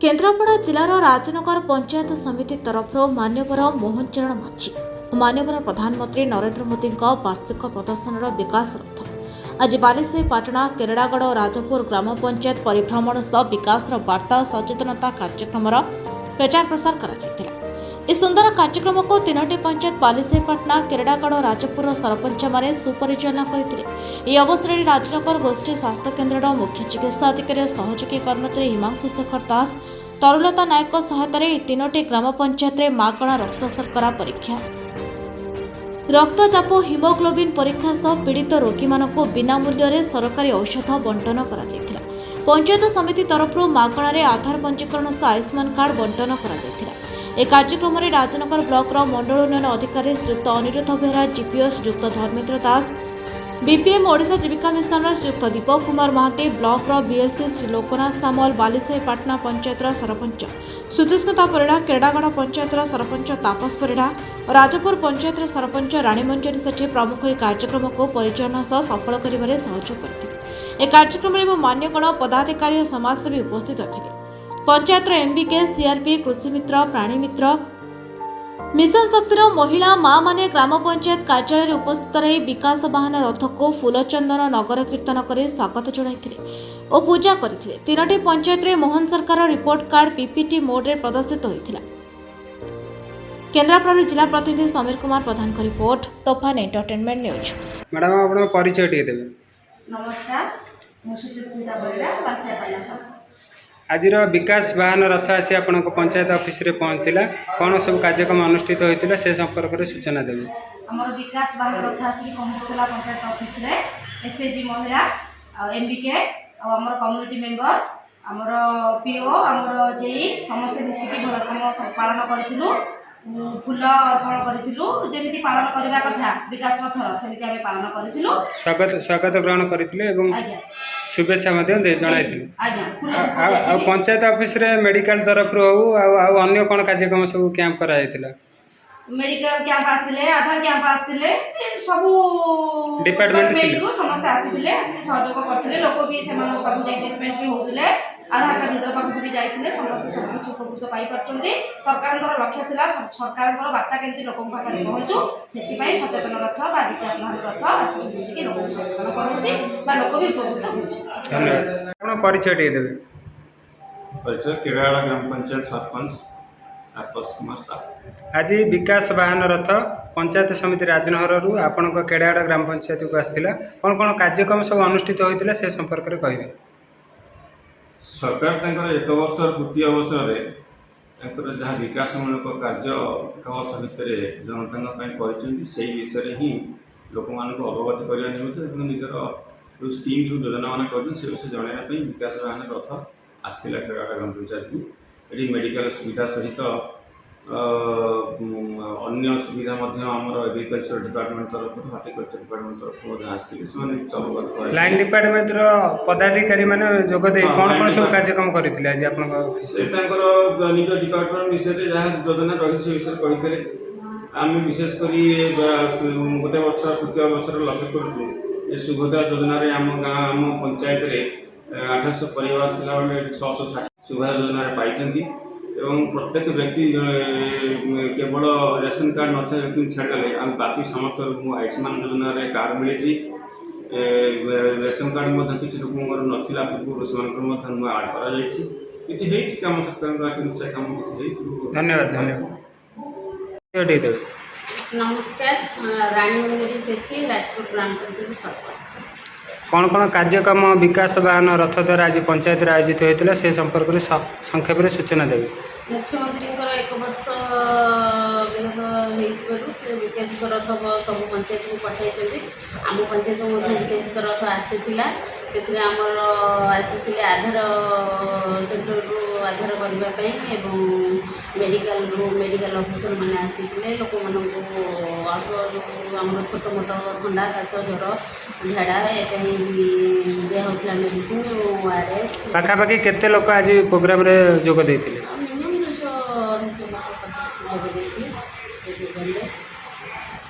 केन्द्रापड़ा जिलार राजनगर पंचायत समिति तरफ मान्यवर मोहन चरण माझी और मान्यवर प्रधानमंत्री नरेंद्र मोदी वार्षिक प्रदर्शन विकास रथ आज बालीसाही पाटणा केरड़ागढ़ और राजपुर ग्राम पंचायत परिभ्रमण सह विकास वार्ता और सचेतनता कार्यक्रम प्रचार प्रसार कर इस सुंदर कार्यक्रम को तीनोटी पंचायत बालीसाही पाटणा केरड़ागढ़ और राजपुर सरपंच मैंने सुपरिचालना करते। अवसर में राजनगर गोष्ठी स्वास्थ्य केन्द्र मुख्य चिकित्सा अधिकारी और सहयोगी कर्मचारी हिमांशु शेखर दास तरुलता नायक सहायतार तीनोटी ग्राम पंचायत में मागणा रक्त शर्करा परीक्षा रक्तचाप हिमोग्लोबिन परीक्षा सह पीड़ित रोगी मानक बिना मूल्य सरकारी औषध बंटन कर पंचायत समिति तरफ मागणार आधार पंजीकरण सह आयुष्मान कार्ड बंटन कर कार्यक्रम में राजनगर ब्लॉक मंडल उन्नयन अधिकारी श्रीयुक्त अनिरुद्ध बेहरा जीपीओ श्रीयुक्त धर्मेन्द्र दास बीपीएम ओडिशा जीविका मिशन श्रीयुक्त Deepak Kumar Mahanti block BLC Shri Loknath Samuel बालीसाही Patna panchayat sarpanch Suchismita Parida केरड़ागढ़ panchayat sarpanch तापस परिड़ा और राजपुर पंचायत सरपंच राणी मंजरी सेठी प्रमुख यह कार्यक्रम को परिचालना सह सफल कर सहयोग करते। कार्यक्रम में मान्यगण पदाधिकारी और समाजसेवी उपस्थित थे। पंचायत एमबीके सीआरपी कृषिमित्र प्राणीमित्र मिशन शक्तिर महिला माँ माने ग्राम पंचायत कार्यालय उपस्थित रही विकास वाहन रथ को फूलचंदन नगर कीर्तन कर स्वागत जनाइथिले और पूजा करथिले। तीनोटी पंचायत रे मोहन सरकार रिपोर्ट कार्ड पीपीटी मोड रे प्रदर्शित होइथिला। केन्द्रापड़ा जिला प्रतिनिधि समीर कुमार प्रधान का रिपोर्ट तोफान एंटरटेनमेंट न्यूज। मैडम आपन परिचय देबे। नमस्कार मु सुचिस्मिता परिड़ा बालीसाही पाटणा सरपंच। आज विकास वाहन रथ आसी आपण पंचायत ऑफिस रे पहुंचला कौन सब कार्यक्रम अनुष्ठित होता से संपर्क में सूचना देवे। आमर विकास वाहन रथ आसी पहुंचला पंचायत ऑफिस रे एसएजी महिला एमबीके आमर कम्युनिटी मेंबर आमर पीओ आमर जेई समस्त मिसिकी भरतम पालन करथिलु फूल अर्पण करथिलु जेमिति पालन करबा कथा विकास रथर सेमिति आमे पालन करथिलु स्वागत ग्रहण करथिले एवं शुभेच्छा पंचायत ऑफिस रे मेडिकल तरफ अन्य कौन कार्यक्रम सब कैंप करा मेडिकल कैंप आसते आधार कैंप आसते सब डिपार्टमेंट समस्त आसते सहयोग करते लोक भी ट्रिटमेंट भी होते आधार कार्ड मित्र पाखक भी जाते समस्त सब कुछ उपकृत पाई सरकार लक्ष्य था सरकार बार्ता केमती लोक पाखे पहुँचू से सचेतन रथ विकास वाहन रथ आसिक लोक सचेतन कर लोक भी उपकृत हो। परिचय देवे। परिचय केरड़ागढ़ ग्राम पंचायत सरपंच तापस कुमार साहू। आज विकास वाहन रथ पंचायत समिति राजनगर आपण केरड़ागढ़ ग्राम पंचायत को आसाला कौन कौन कार्यक्रम सब अनुष्ठित होता से संपर्क में कहे। सरकार एक वर्ष पूर्ति अवसर में जहाँ विकासमूलक कार्य एक वर्ष भितर जनता से विषय ही लोक मान अवगत करने निमित्त निजर जो स्कीम सब योजना मान कर विषय जनवाई विकास वाहन रथ आसाला केरड़ागढ़ ग्राम पंचायत को ये मेडिकल सुविधा सहित अन्य सुविधा एग्रीकल्चर डिपार्टमेंट तरफ हॉर्टिकल्चर डिपार्टमेंट तरफ आसते लाइन डिपार्टमेंट पदाधिकारी माने जोगदे कौन कौन सब कार्यक्रम करथिले आज आपन से निज डिपार्टमेंट विषय जहाँ योजना रही से विषय कही आम विशेष कर गोटे वर्ष तृतीय अवसर लक्ष्य करूँ सुभद्रा योजना आम गाँव आम पंचायत 800 परिवार था 660 सुभद्रा योजना पाई एवं प्रत्येक व्यक्ति केवल रेशन कार्ड न व्यक्ति छाड़गले आम बाकी समस्त आयुष्मान योजना कार्ड मिली रेशन कार्ड किसी लोक नाला पूर्व से आड कर धन्यवाद धन्यवाद। नमस्कार राणी मंजरी सेठी राजपुर ग्राम पंचायत सरपंच। कौन कौन कार्यक्रम विकास वाहन रथ द्वारा आज पंचायत आयोजित होता से संपर्क में संक्षेप में सूचना देवे। मुख्यमंत्री एक वर्ष से विकसित रथ सब पंचायत को पठाई आम पंचायत विकसित रथ आसाला से आमर आसी आधार सेंटर आधार करने मेडिकल ऑफिसर मैंने आसते लोक आम छोट मोट ठंडा काश ज्वर झाड़ा दिया मेडिसिन ओआरएस पाखापाखि केते लोक आज प्रोग्राम रे जोग देथिले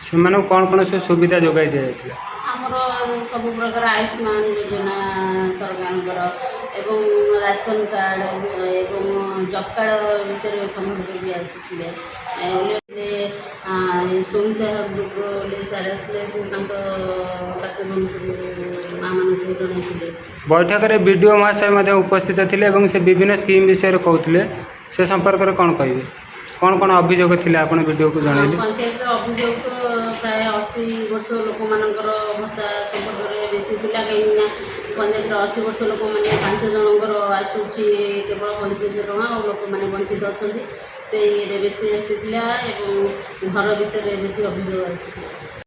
से कौन कौन सब सुविधा जोगाई दिया आमर सब प्रकार आयुष्मान योजना सरकार ଏବଂ ରାସନ କାର୍ଡ଼ ଏବଂ ଜବ୍ କାର୍ଡ଼ ବିଷୟରେ ସମ୍ବନ୍ଧରେ ବି ଆସିଥିଲେ। ସ୍ୱୟଂ ସହାୟକ ଗ୍ରୁପ୍ର ସାର୍ ଆସିଲେ, ସେ ତାଙ୍କ ମା'ମାନଙ୍କୁ ଜଣାଇଥିଲେ। ବୈଠକରେ ବିଡ଼ିଓ ମହାଶୟ ମଧ୍ୟ ଉପସ୍ଥିତ ଥିଲେ ଏବଂ ସେ ବିଭିନ୍ନ ସ୍କିମ୍ ବିଷୟରେ କହୁଥିଲେ, ସେ ସମ୍ପର୍କରେ କ'ଣ କହିବେ? କ'ଣ ଅଭିଯୋଗ ଥିଲା ଆପଣ ବିଡ଼ିଓକୁ ଜଣାଇଲେ? ପଞ୍ଚାୟତର ଅଭିଯୋଗ ତ ପ୍ରାୟ 80 ବର୍ଷ ଲୋକମାନଙ୍କର ଭତ୍ତା ସମ୍ପର୍କରେ ବେଶୀ ଥିଲା, କାହିଁକିନା ପଞ୍ଚାୟତର 80 ବର୍ଷ ଲୋକମାନେ 5 ଜଣଙ୍କର ଆସୁଛି କେବଳ 3500 ଟଙ୍କା ଆଉ ଲୋକମାନେ ବଞ୍ଚିତ ଅଛନ୍ତି, ସେ ଇଏରେ ବେଶୀ ଆସିଥିଲା ଏବଂ ଘର ବିଷୟରେ ବେଶୀ ଅଭିଯୋଗ ଆସିଥିଲା।